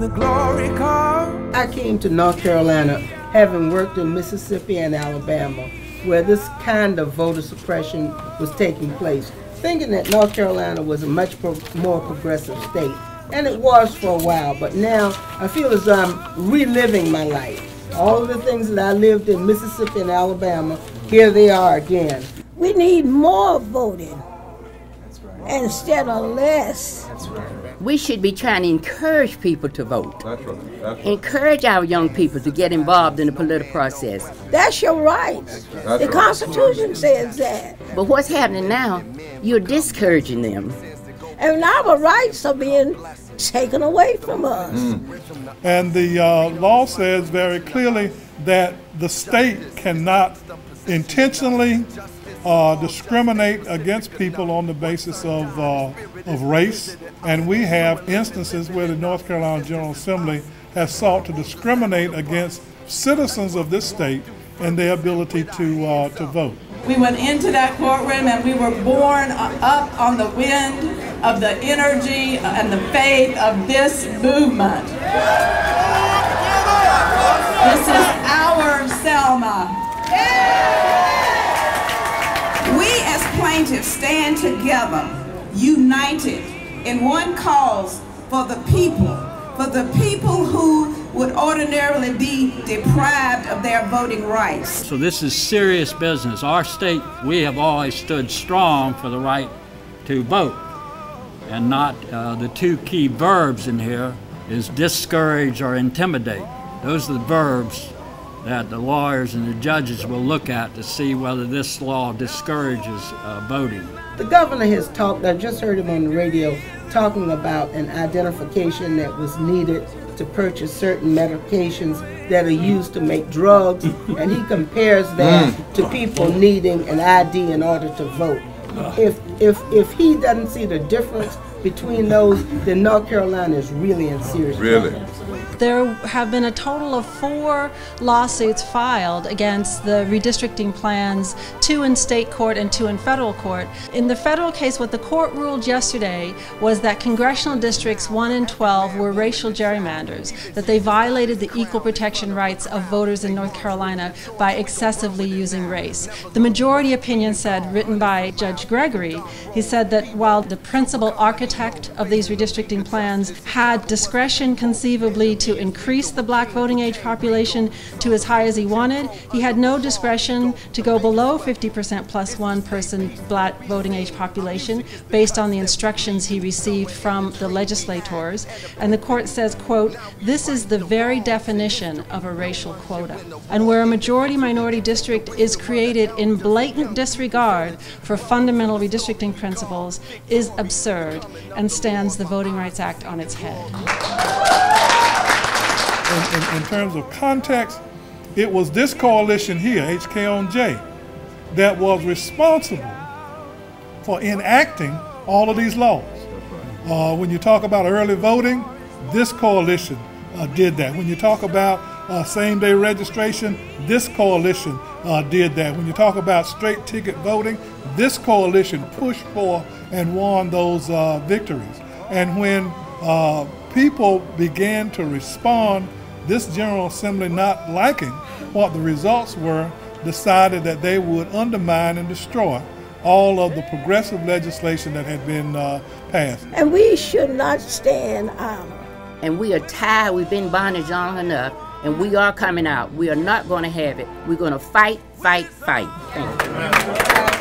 the glory comes. I came to North Carolina having worked in Mississippi and Alabama, where this kind of voter suppression was taking place, thinking that North Carolina was a much more progressive state. And it was for a while, but now I feel as though I'm reliving my life. All of the things that I lived in Mississippi and Alabama, here they are again. We need more voting instead of less. We should be trying to encourage people to vote. That's right. Encourage our young people to get involved in the political process. That's your right. The Constitution says that. But what's happening now, you're discouraging them. And our rights are being taken away from us. And the law says very clearly that the state cannot intentionally discriminate against people on the basis of race. And we have instances where the North Carolina General Assembly has sought to discriminate against citizens of this state and their ability to vote. We went into that courtroom and we were borne up on the wind of the energy and the faith of this movement. This is our Selma. We as plaintiffs stand together, united in one cause for the people who would ordinarily be deprived of their voting rights. So this is serious business. Our state, we have always stood strong for the right to vote, and not the two key verbs in here is discourage or intimidate. Those are the verbs that the lawyers and the judges will look at to see whether this law discourages voting. The governor has talked, I just heard him on the radio, talking about an identification that was needed to purchase certain medications that are used to make drugs, and he compares that to people needing an ID in order to vote. If he doesn't see the difference between those, then North Carolina is really in serious trouble. There have been a total of 4 lawsuits filed against the redistricting plans, 2 in state court and 2 in federal court. In the federal case, what the court ruled yesterday was that congressional districts 1 and 12 were racial gerrymanders, that they violated the equal protection rights of voters in North Carolina by excessively using race. The majority opinion said, written by Judge Gregory, he said that while the principal architect of these redistricting plans had discretion conceivably to increase the black voting age population to as high as he wanted, he had no discretion to go below 50% plus 1 person black voting age population based on the instructions he received from the legislators. And the court says, quote, "This is the very definition of a racial quota." And where a majority minority district is created in blatant disregard for fundamental redistricting principles is absurd and stands the Voting Rights Act on its head. In terms of context, it was this coalition here, HK-on-J, that was responsible for enacting all of these laws. When you talk about early voting, this coalition did that. When you talk about same-day registration, this coalition did that. When you talk about straight ticket voting, this coalition pushed for and won those victories. And when people began to respond, this General Assembly, not liking what the results were, decided that they would undermine and destroy all of the progressive legislation that had been passed. And we should not stand idle. And we are tired, we've been bondage long enough, and we are coming out. We are not going to have it. We're going to fight, fight, fight. Thank you.